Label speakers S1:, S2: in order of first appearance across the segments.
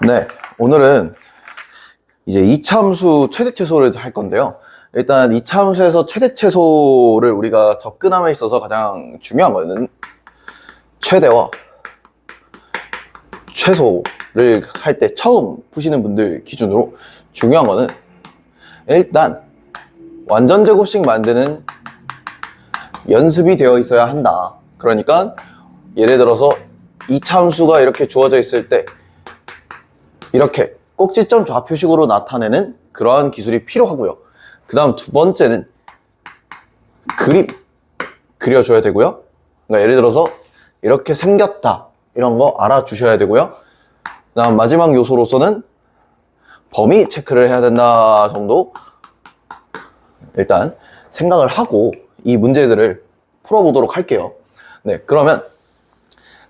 S1: 네, 오늘은 이제 이차함수 최대최소를 할 건데요. 일단 이차함수에서 최대최소를 우리가 접근함에 있어서 가장 중요한 거는 최대와 최소를 할 때 처음 푸시는 분들 기준으로 중요한 거는 일단 완전 제곱식 만드는 연습이 되어 있어야 한다. 그러니까 예를 들어서 이차함수가 이렇게 주어져 있을 때 이렇게 꼭지점 좌표식으로 나타내는 그러한 기술이 필요하고요. 그 다음 두 번째는 그림 그려줘야 되고요. 그러니까 예를 들어서 이렇게 생겼다 이런 거 알아주셔야 되고요. 그 다음 마지막 요소로서는 범위 체크를 해야 된다 정도 일단 생각을 하고 이 문제들을 풀어보도록 할게요. 네, 그러면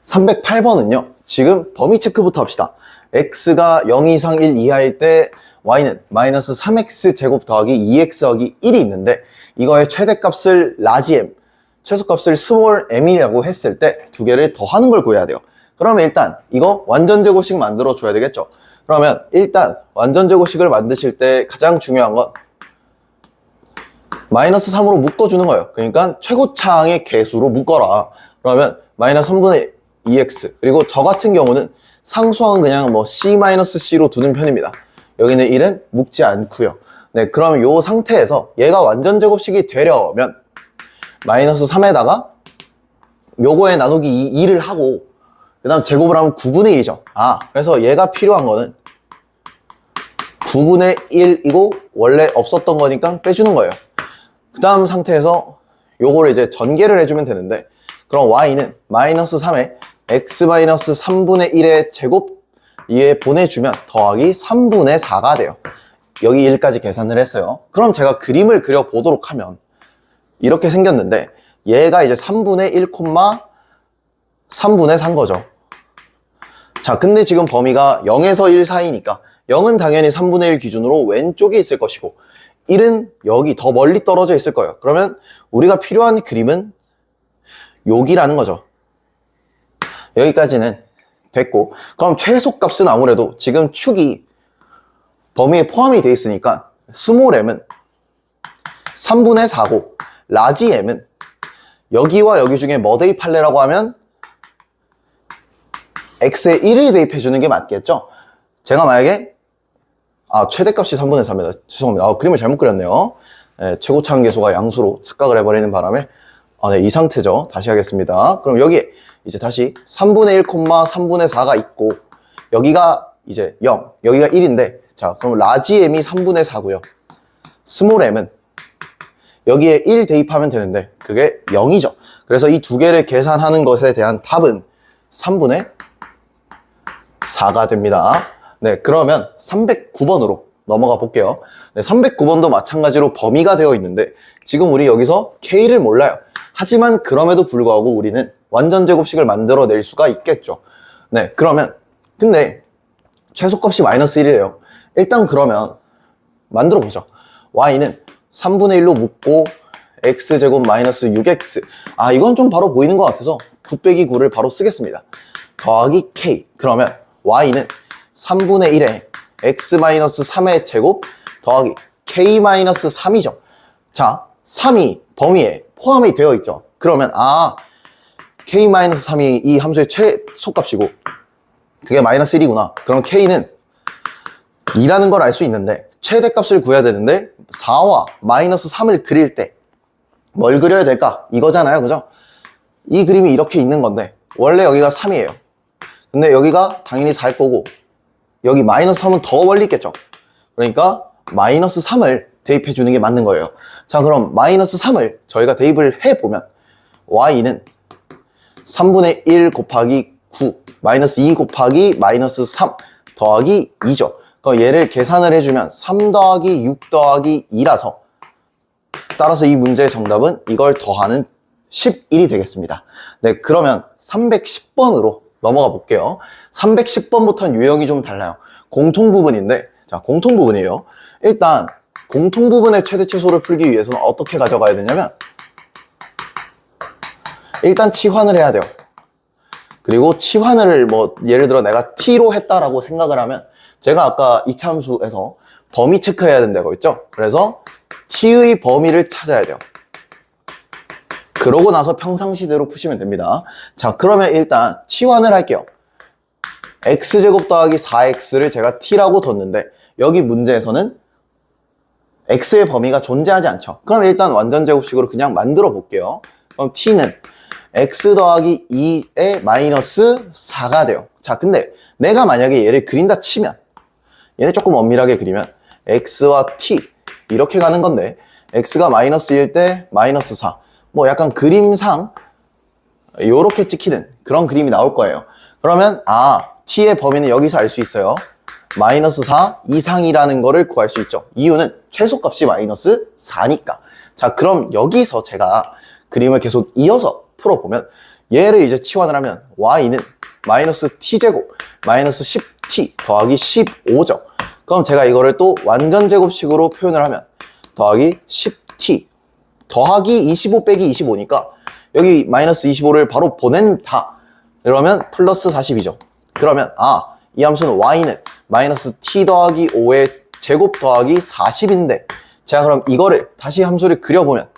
S1: 308번은요 지금 범위 체크부터 합시다. x가 0 이상 1 이하일 때 y는 마이너스 3x 제곱 더하기 2x 더하기 1이 있는데 이거의 최대값을 라지 m, 최소값을 스몰 m이라고 했을 때 두 개를 더하는 걸 구해야 돼요. 그러면 일단 이거 완전 제곱식 만들어 줘야 되겠죠. 그러면 일단 완전 제곱식을 만드실 때 가장 중요한 건 마이너스 3으로 묶어주는 거예요. 그러니까 최고차항의 개수로 묶어라. 그러면 마이너스 3분의 2x 그리고 저 같은 경우는 상수항은 그냥 뭐 c-c로 두는 편입니다. 여기는 1은 묶지 않고요. 네, 그럼 이 상태에서 얘가 완전 제곱식이 되려면 마이너스 3에다가 요거에 나누기 2를 하고 그 다음 제곱을 하면 9분의 1이죠. 그래서 얘가 필요한 거는 9분의 1이고 원래 없었던 거니까 빼주는 거예요. 그 다음 상태에서 요거를 이제 전개를 해주면 되는데 그럼 y는 마이너스 3에 x-3분의 1의 제곱 위에 보내주면 더하기 3분의 4가 돼요. 여기 1까지 계산을 했어요. 그럼 제가 그림을 그려보도록 하면 이렇게 생겼는데 얘가 이제 3분의 1, 3분의 4인 거죠. 자, 근데 지금 범위가 0에서 1 사이니까 0은 당연히 3분의 1 기준으로 왼쪽에 있을 것이고 1은 여기 더 멀리 떨어져 있을 거예요. 그러면 우리가 필요한 그림은 여기라는 거죠. 여기까지는 됐고 그럼 최소값은 아무래도 지금 축이 범위에 포함이 되어 있으니까 스몰 m은 3분의 4고 라지 m은 여기와 여기 중에 뭐 대입할래라고 하면 x에 1을 대입해 주는 게 맞겠죠. 제가 만약에 최대값이 3분의 4입니다. 죄송합니다. 그림을 잘못 그렸네요. 네, 최고차항 계수가 양수로 착각을 해버리는 바람에 네, 이 상태죠. 다시 하겠습니다. 그럼 여기에 이제 다시 3분의 1, 3분의 4가 있고 여기가 이제 0, 여기가 1인데 자, 그럼 라지 m이 3분의 4고요. 스몰 m은 여기에 1 대입하면 되는데 그게 0이죠. 그래서 이 두 개를 계산하는 것에 대한 답은 3분의 4가 됩니다. 네, 그러면 309번으로 넘어가 볼게요. 네, 309번도 마찬가지로 범위가 되어 있는데 지금 우리 여기서 k를 몰라요. 하지만 그럼에도 불구하고 우리는 완전 제곱식을 만들어낼 수가 있겠죠. 네, 그러면 근데 최소값이 마이너스 1이에요. 일단 그러면 만들어 보죠. y는 3분의 1로 묶고 x제곱 마이너스 6x 이건 좀 바로 보이는 것 같아서 9 빼기 9를 바로 쓰겠습니다. 더하기 k 그러면 y는 3분의 1에 x-3의 제곱 더하기 k-3이죠. 자, 3이 범위에 포함이 되어 있죠. 그러면 k-3이 이 함수의 최소값이고 그게 마이너스 1이구나. 그럼 k는 2라는 걸 알 수 있는데 최대값을 구해야 되는데 4와 마이너스 3을 그릴 때 뭘 그려야 될까? 이거잖아요. 그죠? 이 그림이 이렇게 있는 건데 원래 여기가 3이에요. 근데 여기가 당연히 4일 거고 여기 마이너스 3은 더 멀리 있겠죠. 그러니까 마이너스 3을 대입해 주는 게 맞는 거예요. 자, 그럼 마이너스 3을 저희가 대입을 해보면 y는 3분의 1 곱하기 9 마이너스 2 곱하기 마이너스 3 더하기 2죠. 그럼 얘를 계산을 해주면 3 더하기 6 더하기 2라서 따라서 이 문제의 정답은 이걸 더하는 11이 되겠습니다. 네, 그러면 310번으로 넘어가 볼게요. 310번부터는 유형이 좀 달라요. 공통 부분인데, 자, 공통 부분이에요. 일단, 공통 부분의 최대 최소를 풀기 위해서는 어떻게 가져가야 되냐면, 일단 치환을 해야 돼요. 그리고 치환을 뭐 예를 들어 내가 t로 했다라고 생각을 하면 제가 아까 이차함수에서 범위 체크해야 된다고 했죠. 그래서 t의 범위를 찾아야 돼요. 그러고 나서 평상시대로 푸시면 됩니다. 자, 그러면 일단 치환을 할게요. x제곱 더하기 4x를 제가 t라고 뒀는데 여기 문제에서는 x의 범위가 존재하지 않죠. 그럼 일단 완전제곱식으로 그냥 만들어 볼게요. 그럼 t는 x 더하기 2의 마이너스 4가 돼요. 자, 근데 내가 만약에 얘를 그린다 치면 얘네 조금 엄밀하게 그리면 x와 t 이렇게 가는 건데 x가 마이너스 1 때 마이너스 4 뭐 약간 그림상 요렇게 찍히는 그런 그림이 나올 거예요. 그러면 t의 범위는 여기서 알 수 있어요. 마이너스 4 이상이라는 거를 구할 수 있죠. 이유는 최소값이 마이너스 4니까. 자, 그럼 여기서 제가 그림을 계속 이어서 풀어보면 얘를 이제 치환을 하면 y는 마이너스 t제곱 마이너스 10t 더하기 15죠. 그럼 제가 이거를 또 완전제곱식으로 표현을 하면 더하기 10t 더하기 25 빼기 25니까 여기 마이너스 25를 바로 보낸다. 그러면 플러스 40이죠. 그러면 이 함수는 y는 마이너스 t 더하기 5의 제곱 더하기 40인데 제가 그럼 이거를 다시 함수를 그려보면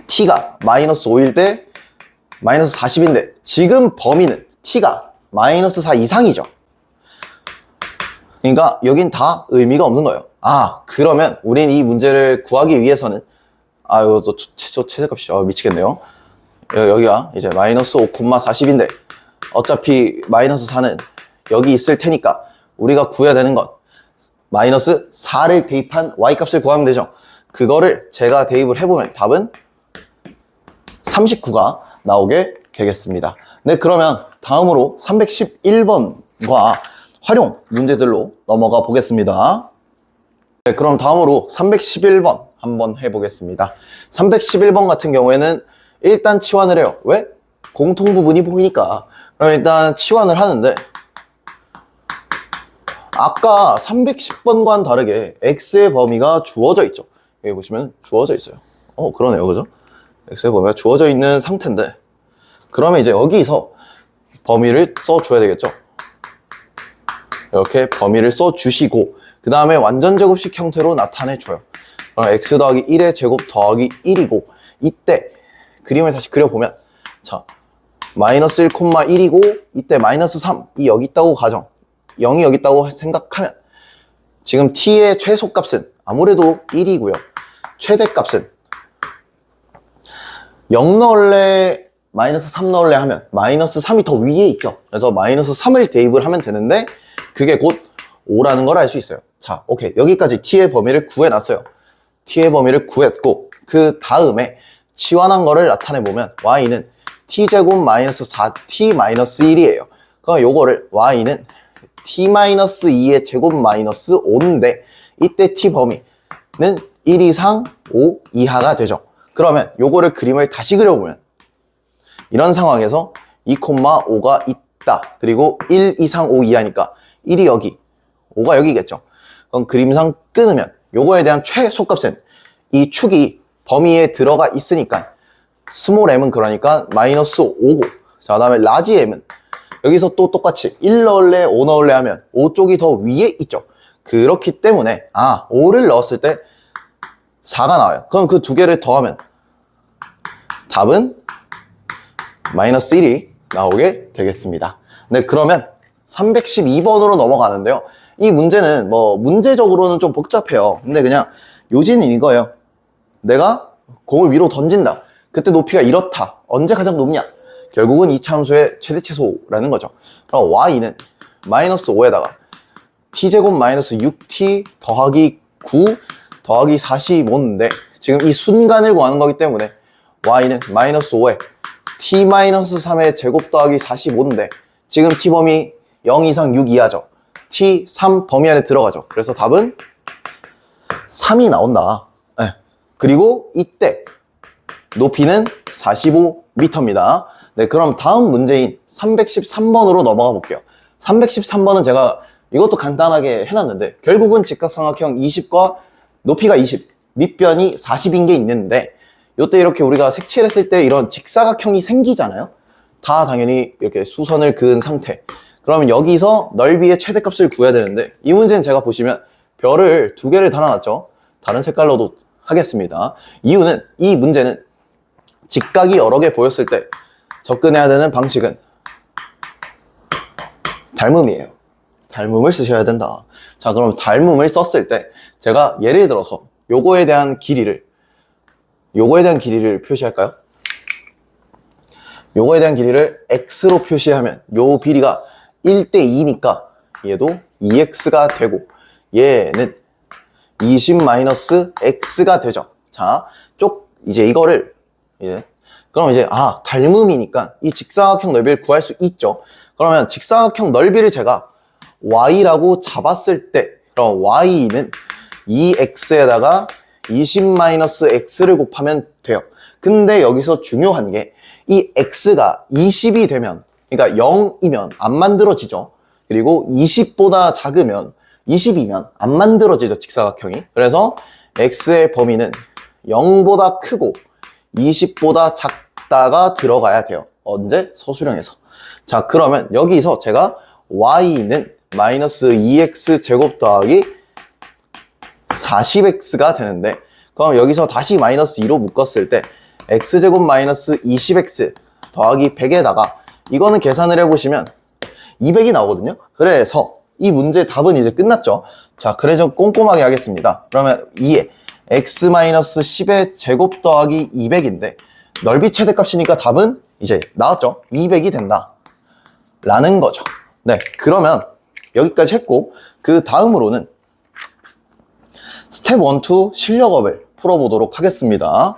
S1: t가 마이너스 5일 때 마이너스 40인데 지금 범위는 t가 마이너스 4 이상이죠. 그러니까 여긴 다 의미가 없는 거예요. 그러면 우린 이 문제를 구하기 위해서는 이거 또 최대값이 미치겠네요. 여기가 이제 마이너스 5,40인데 어차피 마이너스 4는 여기 있을 테니까 우리가 구해야 되는 건 마이너스 4를 대입한 y값을 구하면 되죠. 그거를 제가 대입을 해보면 답은 39가 나오게 되겠습니다. 네, 그러면 다음으로 311번과 활용 문제들로 넘어가 보겠습니다. 네, 그럼 다음으로 311번 한번 해보겠습니다. 311번 같은 경우에는 일단 치환을 해요. 왜? 공통부분이 보이니까. 그럼 일단 치환을 하는데 아까 310번과는 다르게 x의 범위가 주어져 있죠. 여기 보시면 주어져 있어요. 그러네요. 그죠? x의 범위가 주어져 있는 상태인데 그러면 이제 여기서 범위를 써줘야 되겠죠. 이렇게 범위를 써주시고 그 다음에 완전제곱식 형태로 나타내줘요. 그럼 x 더하기 1의 제곱 더하기 1이고 이때 그림을 다시 그려보면 자 마이너스 1,1이고 이때 마이너스 3이 여기 있다고 가정 0이 여기 있다고 생각하면 지금 t의 최소값은 아무래도 1이고요. 최대값은 0 넣을래 마이너스 3 넣을래 하면 마이너스 3이 더 위에 있죠. 그래서 마이너스 3을 대입을 하면 되는데 그게 곧 5라는 걸 알 수 있어요. 자, 오케이. 여기까지 t의 범위를 구해놨어요. t의 범위를 구했고 그 다음에 치환한 거를 나타내보면 y는 t제곱 마이너스 4t 마이너스 1이에요. 그럼 요거를 y는 t-2의 제곱 마이너스 5인데 이때 t 범위는 1 이상 5 이하가 되죠. 그러면 요거를 그림을 다시 그려보면 이런 상황에서 2,5가 있다. 그리고 1 이상 5 이하니까 1이 여기 5가 여기겠죠. 그럼 그림상 끊으면 요거에 대한 최소값은 이 축이 범위에 들어가 있으니까 스몰 m은 그러니까 마이너스 5고 자 그다음에 라지 m은 여기서 또 똑같이 1 넣을래 5 넣을래 하면 5 쪽이 더 위에 있죠. 그렇기 때문에 5를 넣었을 때 4가 나와요. 그럼 그 두 개를 더하면 답은 마이너스 1이 나오게 되겠습니다. 네, 그러면 312번으로 넘어가는데요. 이 문제는 뭐 문제적으로는 좀 복잡해요. 근데 그냥 요지는 이거예요. 내가 공을 위로 던진다. 그때 높이가 이렇다. 언제 가장 높냐? 결국은 이 함수의 최대 최소라는 거죠. 그럼 y는 마이너스 5에다가 t제곱 마이너스 6t 더하기 9 더하기 45인데 지금 이 순간을 구하는 거기 때문에 y는 마이너스 5에 t 마이너스 3의 제곱 더하기 45인데 지금 t 범위 0 이상 6 이하죠. t 3 범위 안에 들어가죠. 그래서 답은 3이 나온다. 그리고 이때 높이는 45m입니다. 네, 그럼 다음 문제인 313번으로 넘어가 볼게요. 313번은 제가 이것도 간단하게 해놨는데 결국은 직각삼각형 20과 높이가 20, 밑변이 40인 게 있는데 이때 이렇게 우리가 색칠했을 때 이런 직사각형이 생기잖아요. 다 당연히 이렇게 수선을 그은 상태. 그러면 여기서 넓이의 최대값을 구해야 되는데 이 문제는 제가 보시면 별을 2개를 달아놨죠. 다른 색깔로도 하겠습니다. 이유는 이 문제는 직각이 여러 개 보였을 때 접근해야 되는 방식은 닮음이에요. 닮음을 쓰셔야 된다. 자, 그럼 닮음을 썼을 때 제가 예를 들어서 요거에 대한 길이를 표시할까요? 요거에 대한 길이를 x로 표시하면 요 비리가 1대2니까 얘도 2x가 되고 얘는 20-x가 되죠. 자, 이제 이거를 그럼 이제 닮음이니까 이 직사각형 넓이를 구할 수 있죠. 그러면 직사각형 넓이를 제가 y라고 잡았을 때 그럼 y는 2x에다가 20-x를 곱하면 돼요. 근데 여기서 중요한 게 이 x가 20이 되면 그러니까 0이면 안 만들어지죠. 그리고 20보다 작으면 20이면 안 만들어지죠, 직사각형이. 그래서 x의 범위는 0보다 크고 20보다 작다가 들어가야 돼요. 언제? 서술형에서. 자, 그러면 여기서 제가 y는 마이너스 2x 제곱 더하기 40x가 되는데 그럼 여기서 다시 마이너스 2로 묶었을 때 x제곱 마이너스 20x 더하기 100에다가 이거는 계산을 해보시면 200이 나오거든요. 그래서 이 문제의 답은 이제 끝났죠. 자, 그래서 꼼꼼하게 하겠습니다. 그러면 2에 x-10의 제곱 더하기 200인데 넓이 최대값이니까 답은 이제 나왔죠. 200이 된다 라는 거죠. 네, 그러면 여기까지 했고 그 다음으로는 스텝 1, 2 실력업을 풀어보도록 하겠습니다.